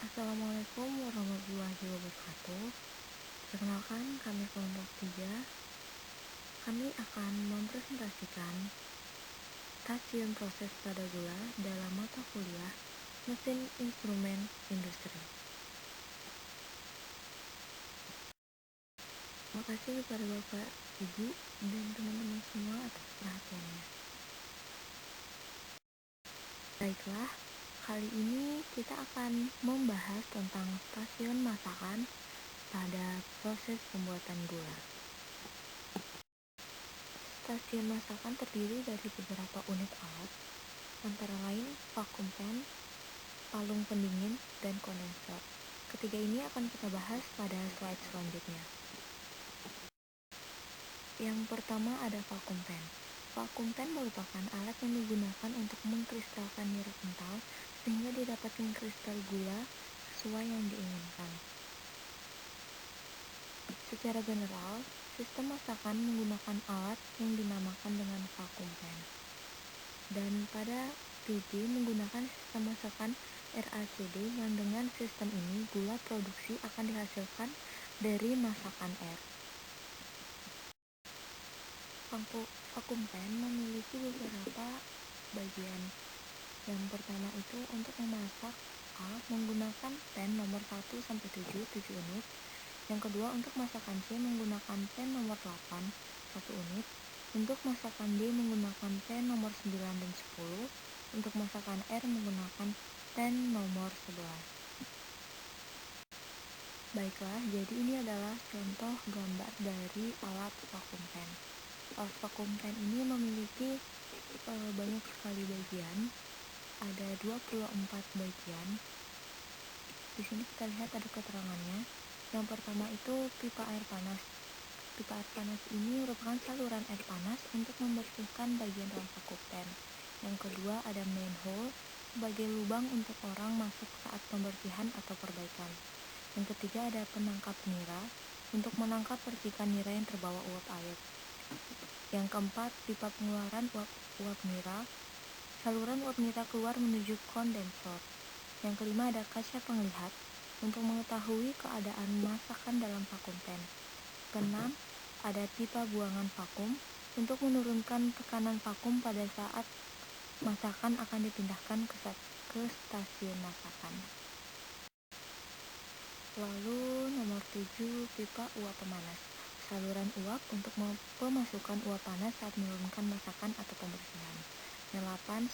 Assalamualaikum warahmatullahi wabarakatuh. Perkenalkan, kami kelompok 3. Kami akan mempresentasikan stasiun proses pada gula dalam mata kuliah Mesin Instrumen Industri. Makasih kepada Bapak, Ibu, dan teman-teman semua atas perhatiannya. Baiklah, kali ini kita akan membahas tentang stasiun masakan pada proses pembuatan gula. Stasiun masakan terdiri dari beberapa unit alat, antara lain vakum pen, palung pendingin, dan kondensor. Ketiga ini akan kita bahas pada slide selanjutnya. Yang pertama ada vakum pen. Vakum pen merupakan alat yang digunakan untuk mengkristalkan nira kental sehingga didapatkan kristal gula sesuai yang diinginkan. Secara general, sistem masakan menggunakan alat yang dinamakan dengan vakum pen. Dan pada PG menggunakan sistem masakan RACD yang dengan sistem ini gula produksi akan dihasilkan dari masakan R. Vakum pen memiliki beberapa bagian. Yang pertama itu untuk memasak A menggunakan pen nomor 1 sampai 7 unit. Yang kedua untuk masakan C menggunakan pen nomor 8 1 unit. Untuk masakan D menggunakan pen nomor 9 dan 10. Untuk masakan R menggunakan pen nomor 11. Baiklah, jadi ini adalah contoh gambar dari alat vakum pen. Alat vakum pen ini memiliki banyak sekali bagian. Ada 24 bagian. Di sini kita lihat ada keterangannya. Yang pertama itu pipa air panas. Pipa air panas ini merupakan saluran air panas untuk membersihkan bagian dalam vakum pen. Yang kedua ada manhole sebagai lubang untuk orang masuk saat pembersihan atau perbaikan. Yang ketiga ada penangkap nira untuk menangkap percikan nira yang terbawa uap air. Yang keempat pipa pengeluaran uap nira, saluran uap nira keluar menuju kondensor. Yang kelima ada kaca penglihat untuk mengetahui keadaan masakan dalam vakum pen. Keenam ada pipa buangan vakum untuk menurunkan tekanan vakum pada saat masakan akan dipindahkan ke stasiun masakan. Lalu nomor 7 pipa uap pemanas, saluran uap untuk pemasukan uap panas saat menurunkan masakan atau pembersihan. Yang 8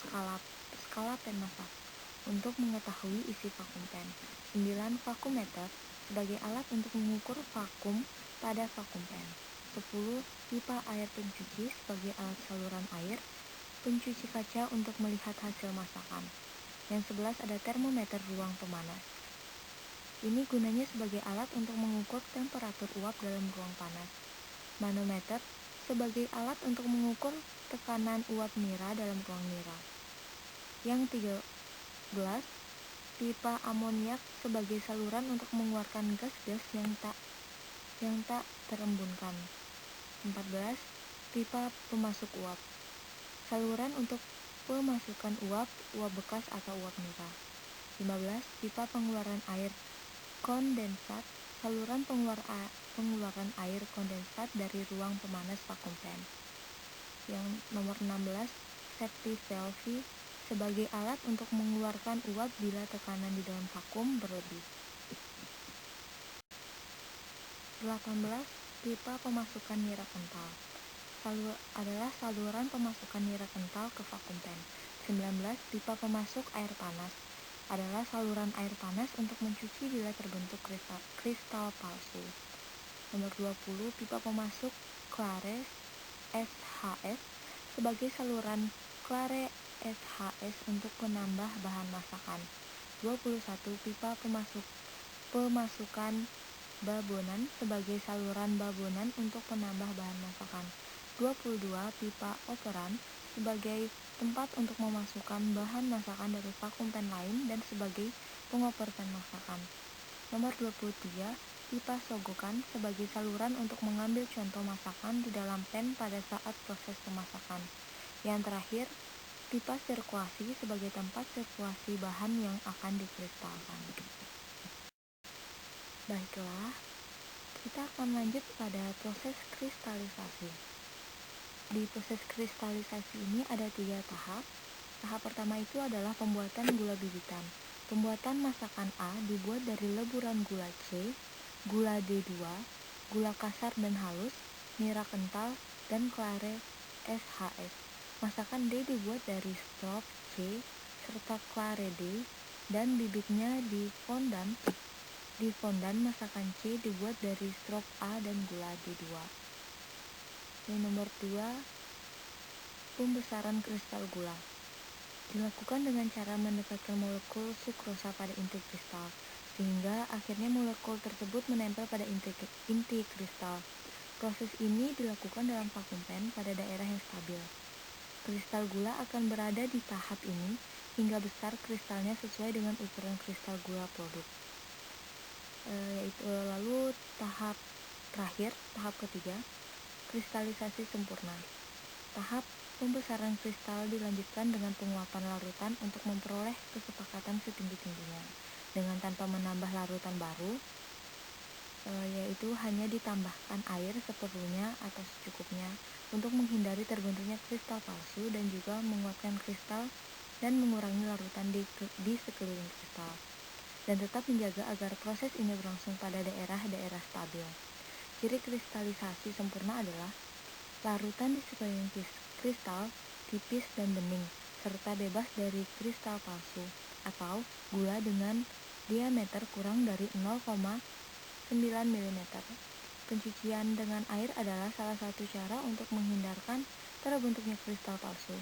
skala pen masak untuk mengetahui isi vakum pen. 9 vakumeter sebagai alat untuk mengukur vakum pada vakum pen. 10 pipa air pencuci sebagai alat saluran air pencuci kaca untuk melihat hasil masakan. Yang 11 ada termometer ruang pemanas. Ini gunanya sebagai alat untuk mengukur temperatur uap dalam ruang panas. Manometer sebagai alat untuk mengukur tekanan uap nira dalam ruang nira. Yang 13 pipa amoniak sebagai saluran untuk mengeluarkan gas-gas yang tak terembunkan. 14 pipa pemasuk uap, saluran untuk pemasukan uap bekas atau uap nira. 15 pipa pengeluaran air kondensat, saluran pengeluaran air kondensat dari ruang pemanas vakum pen. Yang nomor 16 safety valve sebagai alat untuk mengeluarkan uap bila tekanan di dalam vakum berlebih. 18 pipa pemasukan nira kental adalah saluran pemasukan nira kental ke vakum pen. 19 pipa pemasuk air panas adalah saluran air panas untuk mencuci bila terbentuk kristal palsu. Nomor 20 pipa pemasuk Clare SHS sebagai saluran Clare SHS untuk penambah bahan masakan. 21 pipa pemasukan babonan sebagai saluran babonan untuk penambah bahan masakan. 22 pipa operan sebagai tempat untuk memasukkan bahan masakan dari vakum pen lain dan sebagai pengoper pen masakan. Nomor 23 pipa sogokan sebagai saluran untuk mengambil contoh masakan di dalam pen pada saat proses pemasakan. Yang terakhir pipa sirkulasi sebagai tempat sirkulasi bahan yang akan dikristalkan. Baiklah, kita akan lanjut pada proses kristalisasi. Di proses kristalisasi ini ada 3 tahap. Tahap pertama itu adalah pembuatan gula bibitan. Pembuatan masakan A dibuat dari leburan gula C, gula D2, gula kasar dan halus, nira kental, dan klare SHS. Masakan D dibuat dari strop C serta klare D, dan bibitnya di fondan. Di fondan masakan C dibuat dari strop A dan gula D2. Yang nomor 2, pembesaran kristal gula. Dilakukan dengan cara mendekatkan molekul sukrosa pada inti kristal, sehingga akhirnya molekul tersebut menempel pada inti kristal. Proses ini dilakukan dalam vakum pen pada daerah yang stabil. Kristal gula akan berada di tahap ini hingga besar kristalnya sesuai dengan ukuran kristal gula produk. Lalu tahap terakhir, tahap ketiga, kristalisasi sempurna. Tahap pembesaran kristal dilanjutkan dengan penguapan larutan untuk memperoleh kesepakatan setinggi-tingginya, dengan tanpa menambah larutan baru, yaitu hanya ditambahkan air seperlunya atau secukupnya untuk menghindari terbentuknya kristal palsu dan juga menguatkan kristal dan mengurangi larutan di sekeliling kristal, dan tetap menjaga agar proses ini berlangsung pada daerah-daerah stabil. Ciri kristalisasi sempurna adalah larutan di sekeliling kristal tipis dan bening, serta bebas dari kristal palsu atau gula dengan diameter kurang dari 0,9 mm. Pencucian dengan air adalah salah satu cara untuk menghindarkan terbentuknya kristal palsu.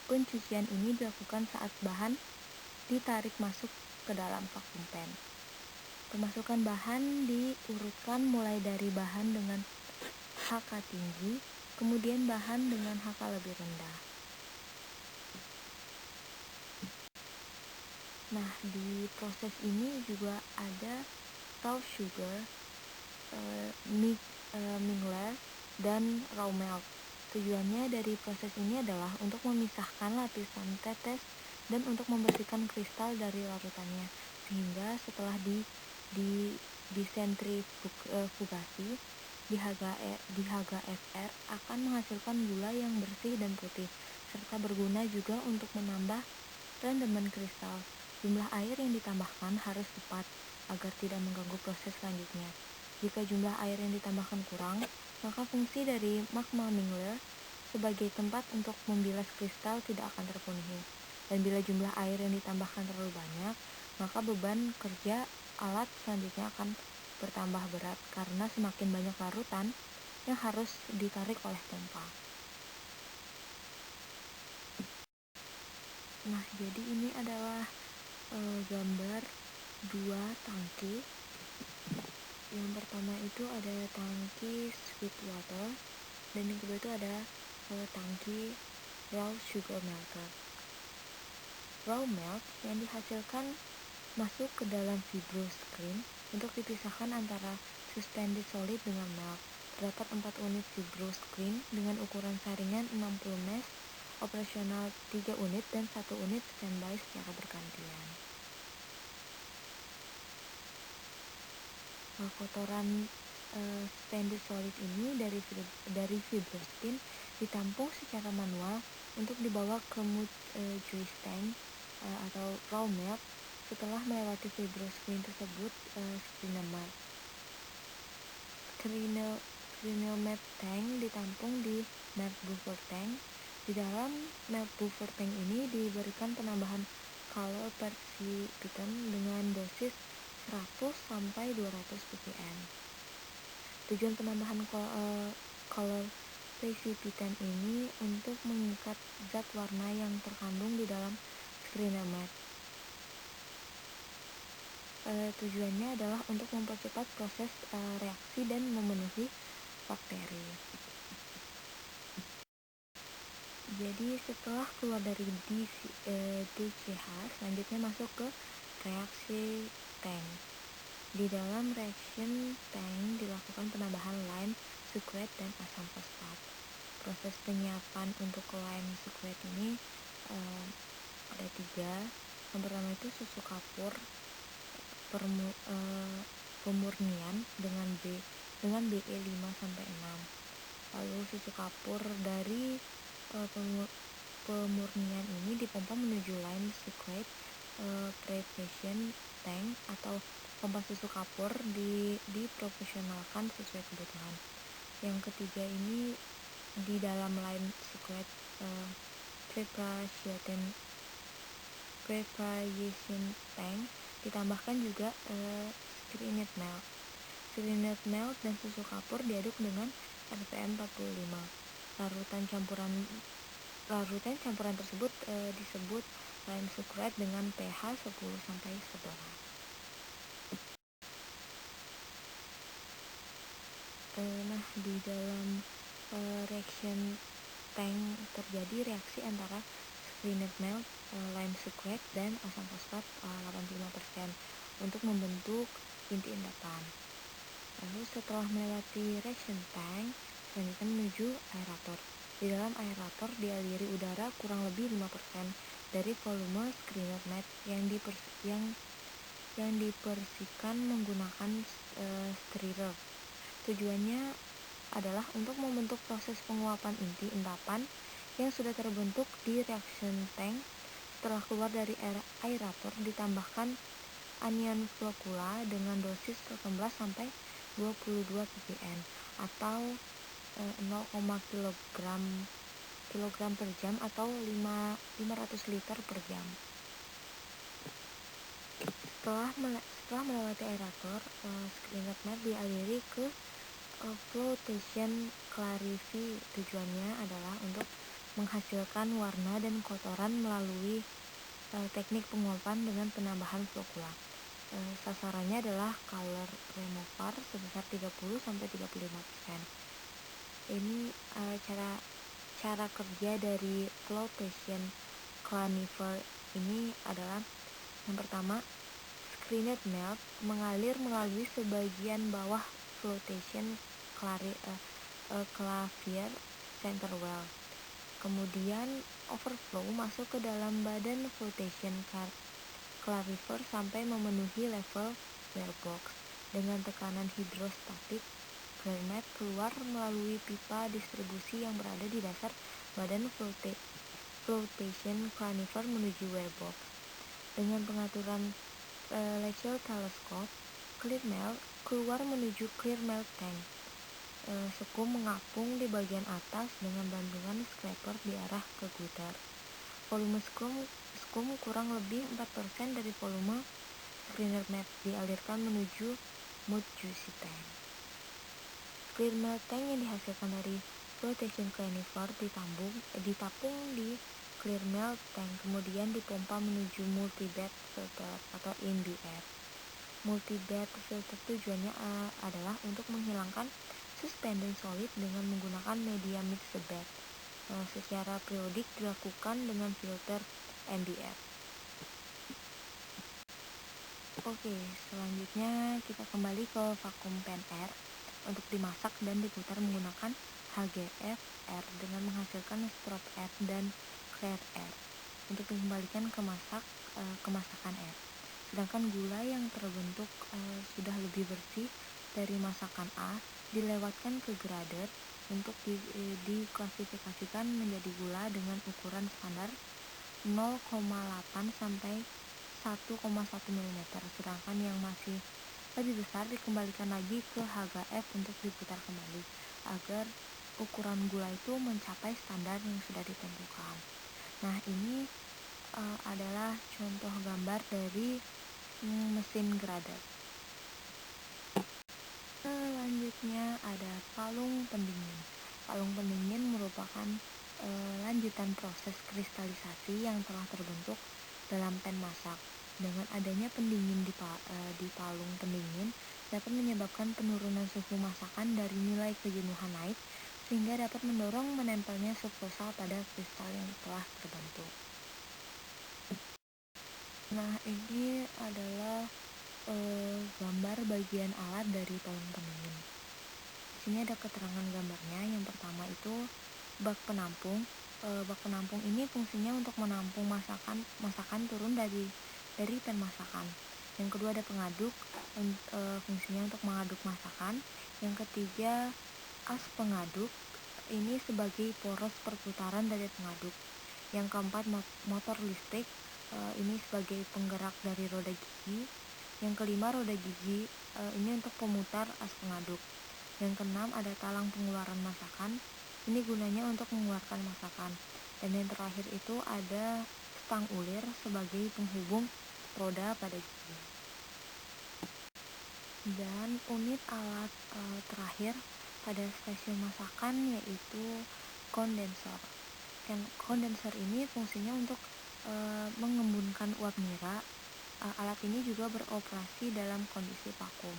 Pencucian ini dilakukan saat bahan ditarik masuk ke dalam vakum pen. Pemasukan bahan diurutkan mulai dari bahan dengan HK tinggi, kemudian bahan dengan HK lebih rendah. Nah, di proses ini juga ada raw sugar, mingler, dan raw milk. Tujuannya dari proses ini adalah untuk memisahkan lapisan tetes dan untuk membersihkan kristal dari larutannya, sehingga setelah disentrifugasi di HGFR akan menghasilkan gula yang bersih dan putih, serta berguna juga untuk menambah rendemen kristal. Jumlah air yang ditambahkan harus tepat agar tidak mengganggu proses selanjutnya. Jika jumlah air yang ditambahkan kurang, maka fungsi dari magma mingler sebagai tempat untuk membilas kristal tidak akan terpenuhi. Dan bila jumlah air yang ditambahkan terlalu banyak, maka beban kerja alat selanjutnya akan bertambah berat karena semakin banyak larutan yang harus ditarik oleh pompa. Nah, jadi ini adalah gambar 2 tangki. Yang pertama itu ada tangki sweet water, dan yang kedua itu ada tangki raw sugar melter. Raw milk yang dihasilkan masuk ke dalam fibroscreen untuk dipisahkan antara suspended solid dengan milk. Terdapat 4 unit fibroscreen dengan ukuran saringan 60 mesh, operasional 3 unit dan 1 unit standby secara bergantian. Kotoran suspended solid ini dari fibroscreen ditampung secara manual untuk dibawa ke mud juice tank atau raw milk setelah melewati fibroscreen tersebut. Screener tank ditampung di milk buffer tank. Di dalam milk buffer tank ini diberikan penambahan color precipitant dengan dosis 100 sampai 200 ppm. Tujuan penambahan color precipitant ini untuk mengikat zat warna yang terkandung di dalam screener mat. Tujuannya adalah untuk mempercepat proses reaksi dan memenuhi bakteri. Jadi setelah keluar dari DCH, selanjutnya masuk ke reaksi tank. Di dalam reaction tank dilakukan penambahan lime sucrate dan asam fosfat. Proses penyiapan untuk lime sucrate ini ada 3. Yang pertama itu susu kapur, pemurnian dengan BE 5 sampai 6. Lalu susu kapur dari pemurnian ini dipompa menuju line secret preparation tank atau pompa susu kapur diproporsionalkan sesuai kebutuhan. Yang ketiga ini di dalam line secret preparation tank ditambahkan juga screened milk. Screened milk dan susu kapur diaduk dengan RPM 45. Larutan campuran tersebut disebut line secret dengan pH 10 sampai 11. Nah, di dalam reaction tank terjadi reaksi antara screened milk, lime secret, dan asam fosfat 85% untuk membentuk inti endapan. Lalu setelah melewati reaction tank, selanjutnya menuju aerator. Di dalam aerator dialiri udara kurang lebih 5% dari volume screened milk yang dibersihkan menggunakan stirrer. Tujuannya adalah untuk membentuk proses penguapan inti endapan yang sudah terbentuk di reaction tank. Setelah keluar dari aerator ditambahkan anion flocula dengan dosis 18 sampai 22 ppm atau 0,kg per jam atau 500 liter per jam. Setelah melewati aerator, screened milk dialiri ke flotation clarify. Tujuannya adalah untuk menghasilkan warna dan kotoran melalui teknik penguapan dengan penambahan flocula. Sasarannya adalah color remover sebesar 30-35%. Ini cara kerja dari flotation clarify ini adalah yang pertama, screened milk mengalir melalui sebagian bawah flotation clavier center well. Kemudian overflow masuk ke dalam badan flotation clavier sampai memenuhi level well box. Dengan tekanan hidrostatik, granat keluar melalui pipa distribusi yang berada di dasar badan flotation clavier menuju well box. Dengan pengaturan Lechel teleskop, clear milk keluar menuju clear milk tank. Skum mengapung di bagian atas dengan bantuan scraper diarah ke gutter. Volume skum kurang lebih 4% dari volume screened milk dialirkan menuju mud juicy tank. Clear milk tank yang dihasilkan dari flotation clavier ditapung di clear milk tank, kemudian dipompa menuju multi-bed filter atau MBF. Multi-bed filter tujuannya adalah untuk menghilangkan suspended solid dengan menggunakan media mixed bed. Secara periodik dilakukan dengan filter MBF. Oke, selanjutnya kita kembali ke vakum pen air untuk dimasak dan diputar menggunakan HGF air dengan menghasilkan strop air dan clear air untuk dikembalikan ke masakan air. Sedangkan gula yang terbentuk sudah lebih bersih dari masakan A dilewatkan ke grader untuk diklasifikasikan menjadi gula dengan ukuran standar 0,8 sampai 1,1 mm, sedangkan yang masih lebih besar dikembalikan lagi ke HGF untuk diputar kembali agar ukuran gula itu mencapai standar yang sudah ditentukan. Nah, ini adalah contoh gambar dari mesin grader. Selanjutnya ada palung pendingin. Palung pendingin merupakan lanjutan proses kristalisasi yang telah terbentuk dalam pen masak. Dengan adanya pendingin di palung pendingin dapat menyebabkan penurunan suhu masakan dari nilai kejenuhan naik sehingga dapat mendorong menempelnya subfosal pada kristal yang telah terbentuk. Nah, ini adalah gambar bagian alat dari palung pendingin. Di sini ada keterangan gambarnya. Yang pertama itu bak penampung. Bak penampung ini fungsinya untuk menampung masakan turun dari pen masakan. Yang kedua ada pengaduk, fungsinya untuk mengaduk masakan. Yang ketiga as pengaduk, ini sebagai poros perputaran dari pengaduk. Yang keempat motor listrik, ini sebagai penggerak dari roda gigi. Yang kelima roda gigi, ini untuk pemutar as pengaduk. Yang keenam ada talang pengeluaran masakan, ini gunanya untuk mengeluarkan masakan. Dan yang terakhir itu ada stang ulir sebagai penghubung roda pada gigi. Dan unit alat terakhir pada stasiun masakan yaitu kondensor. Kondensor ini fungsinya untuk mengembunkan uap nira. Alat ini juga beroperasi dalam kondisi vakum.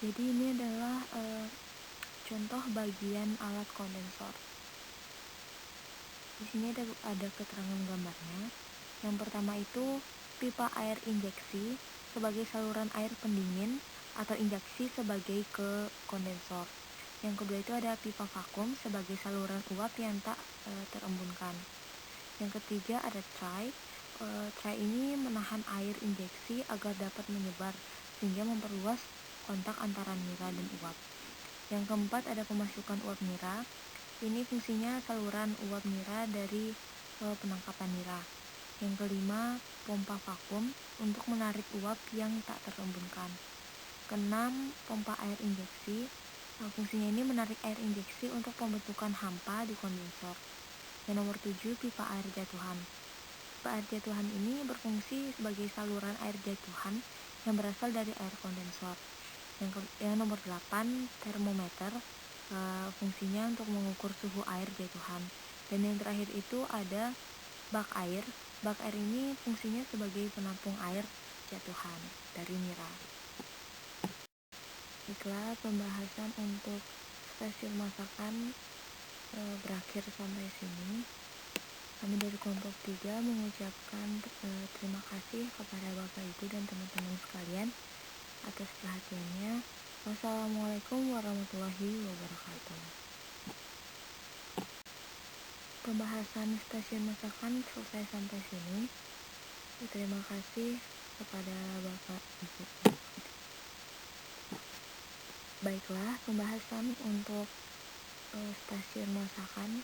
Ini adalah contoh bagian alat kondensor. Di sini ada keterangan gambarnya. Yang pertama itu pipa air injeksi sebagai saluran air pendingin atau injeksi sebagai ke kondensor. Yang kedua itu ada pipa vakum sebagai saluran uap yang tak terembunkan. Yang ketiga ada tray. Tray ini menahan air injeksi agar dapat menyebar sehingga memperluas kontak antara nira dan uap. Yang keempat ada pemasukan uap nira. Ini fungsinya saluran uap nira dari penangkapan nira. Yang kelima pompa vakum untuk menarik uap yang tak terembunkan. Keenam pompa air injeksi. Fungsinya ini menarik air injeksi untuk pembentukan hampa di kondensor. Yang nomor 7 pipa air jatuhan. Pipa air jatuhan ini berfungsi sebagai saluran air jatuhan yang berasal dari air kondensor. Yang nomor 8 termometer, fungsinya untuk mengukur suhu air jatuhan. Dan yang terakhir itu ada bak air. Bak air ini fungsinya sebagai penampung air jatuhan dari nira. Baiklah, pembahasan untuk stasiun masakan berakhir sampai sini. Kami dari kelompok 3 mengucapkan terima kasih kepada Bapak Ibu dan teman-teman sekalian atas perhatiannya. Wassalamualaikum warahmatullahi wabarakatuh. Pembahasan stasiun masakan selesai sampai sini. Terima kasih kepada Bapak Ibu. Baiklah, pembahasan untuk stasiun masakan